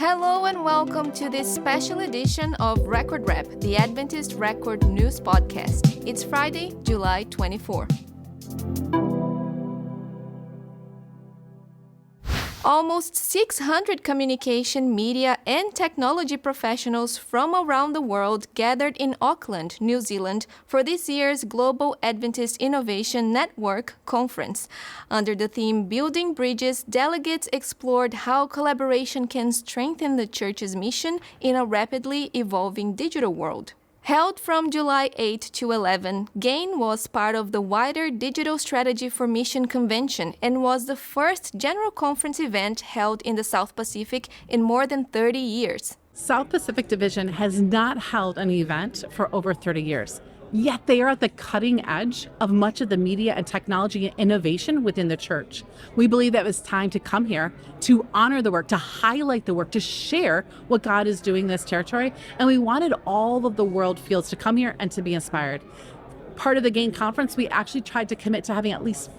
Hello and welcome to this special edition of Record Rep, the Adventist Record News Podcast. It's Friday, July 24. Almost 600 communication, media, and technology professionals from around the world gathered in Auckland, New Zealand, for this year's Global Adventist Innovation Network conference. Under the theme Building Bridges, delegates explored how collaboration can strengthen the church's mission in a rapidly evolving digital world. Held from July 8 to 11, GAIN was part of the wider Digital Strategy for Mission Convention and was the first general conference event held in the South Pacific in more than 30 years. South Pacific Division has not held an event for over 30 years. Yet they are at the cutting edge of much of the media and technology innovation within the church. We believe that it was time to come here to honor the work, to highlight the work, to share what God is doing in this territory. And we wanted all of the world fields to come here and to be inspired. Part of the GAIN conference, we actually tried to commit to having at least,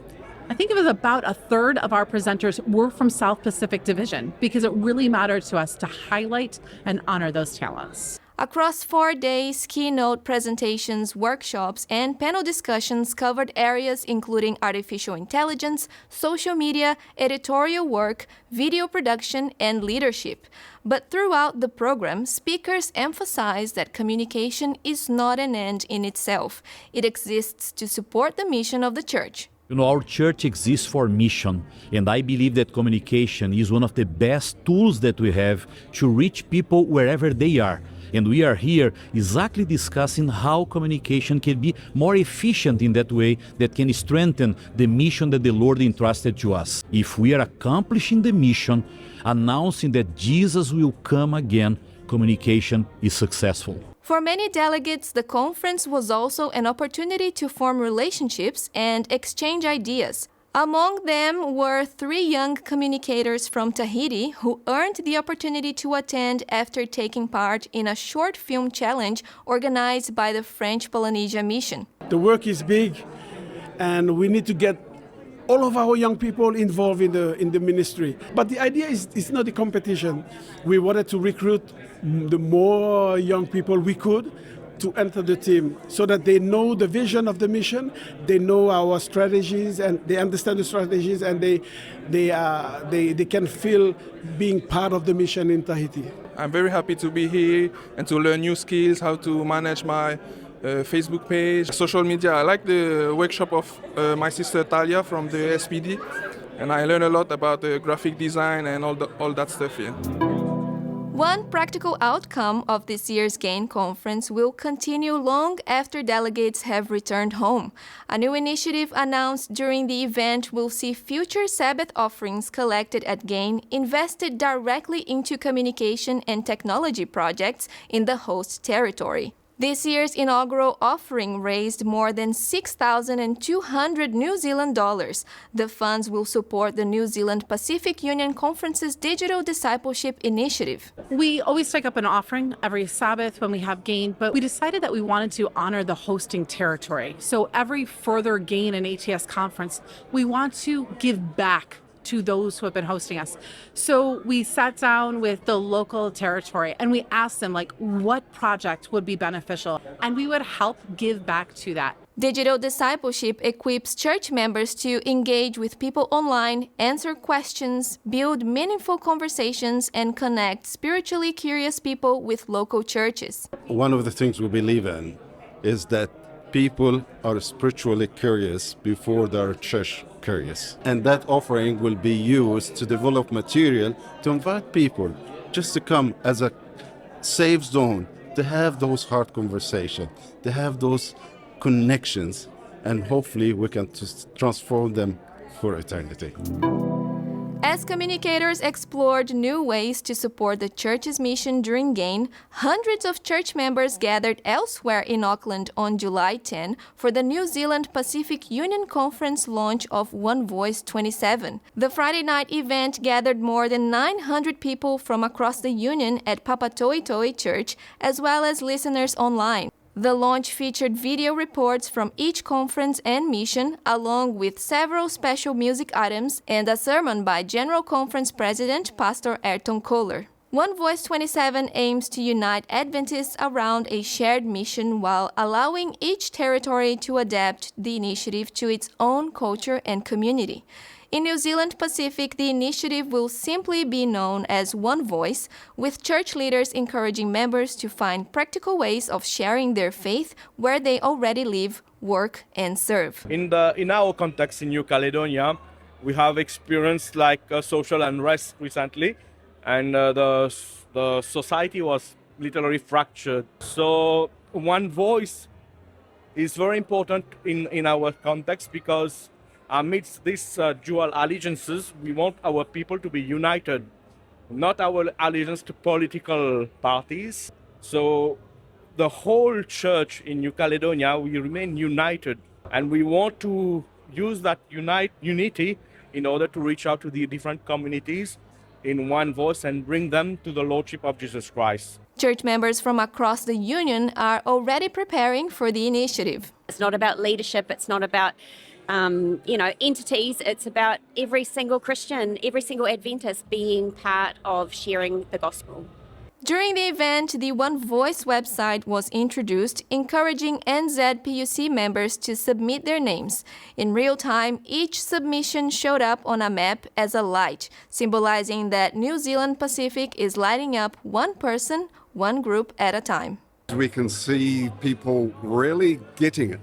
I think it was about a third of our presenters were from South Pacific Division, because it really mattered to us to highlight and honor those talents. Across 4 days, keynote presentations, workshops, and panel discussions covered areas including artificial intelligence, social media, editorial work, video production, and leadership. But throughout the program, speakers emphasized that communication is not an end in itself. It exists to support the mission of the church. Our church exists for mission, and I believe that communication is one of the best tools that we have to reach people wherever they are. And we are here exactly discussing how communication can be more efficient in that way that can strengthen the mission that the Lord entrusted to us. If we are accomplishing the mission, announcing that Jesus will come again, communication is successful. For many delegates, the conference was also an opportunity to form relationships and exchange ideas. Among them were 3 young communicators from Tahiti who earned the opportunity to attend after taking part in a short film challenge organized by the French Polynesia Mission. The work is big, and we need to get all of our young people involved in the ministry. But the idea is not a competition. We wanted to recruit the more young people we could to enter the team so that they know the vision of the mission, they know our strategies, and they understand the strategies, and they can feel being part of the mission in Tahiti. I'm very happy to be here and to learn new skills, how to manage my Facebook page, social media. I like the workshop of my sister Talia from the SPD, and I learned a lot about the graphic design and all that stuff here. One practical outcome of this year's GAIN conference will continue long after delegates have returned home. A new initiative announced during the event will see future Sabbath offerings collected at GAIN invested directly into communication and technology projects in the host territory. This year's inaugural offering raised more than 6,200 New Zealand dollars. The funds will support the New Zealand Pacific Union Conference's Digital Discipleship Initiative. We always take up an offering every Sabbath when we have GAIN, but we decided that we wanted to honor the hosting territory. So every further GAIN and ATS conference, we want to give back to those who have been hosting us. So we sat down with the local territory and we asked them what project would be beneficial, and we would help give back to that. Digital discipleship equips church members to engage with people online, answer questions, build meaningful conversations, and connect spiritually curious people with local churches. One of the things we believe in is that people are spiritually curious before they're church curious. And that offering will be used to develop material to invite people just to come as a safe zone, to have those hard conversations, to have those connections, and hopefully we can transform them for eternity. As communicators explored new ways to support the church's mission during GAIN, hundreds of church members gathered elsewhere in Auckland on July 10 for the New Zealand Pacific Union Conference launch of OneVoice 27. The Friday night event gathered more than 900 people from across the Union at Papatoetoe Church, as well as listeners online. The launch featured video reports from each conference and mission, along with several special music items and a sermon by General Conference President Pastor Ayrton Kohler. OneVoice 27 aims to unite Adventists around a shared mission while allowing each territory to adapt the initiative to its own culture and community. In New Zealand Pacific, the initiative will simply be known as OneVoice, with church leaders encouraging members to find practical ways of sharing their faith where they already live, work, and serve. In our context in New Caledonia, we have experienced like social unrest recently, and the society was literally fractured. So one voice is very important in our context, because amidst these dual allegiances, we want our people to be united, not our allegiance to political parties. So the whole church in New Caledonia, we remain united, and we want to use that unity in order to reach out to the different communities in one voice and bring them to the Lordship of Jesus Christ. Church members from across the Union are already preparing for the initiative. It's not about leadership, it's not about entities, it's about every single Christian, every single Adventist being part of sharing the gospel. During the event, the OneVoice website was introduced, encouraging NZPUC members to submit their names. In real time, each submission showed up on a map as a light, symbolizing that New Zealand Pacific is lighting up one person, one group at a time. We can see people really getting it.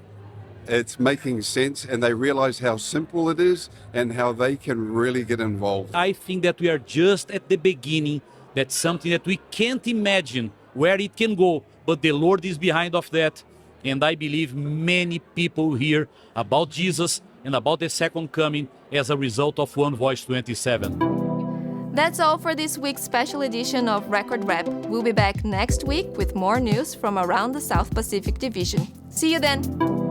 It's making sense, and they realize how simple it is and how they can really get involved. I think that we are just at the beginning. That's something that we can't imagine where it can go, but the Lord is behind of that. And I believe many people hear about Jesus and about the second coming as a result of OneVoice 27. That's all for this week's special edition of Record Rap. We'll be back next week with more news from around the South Pacific Division. See you then!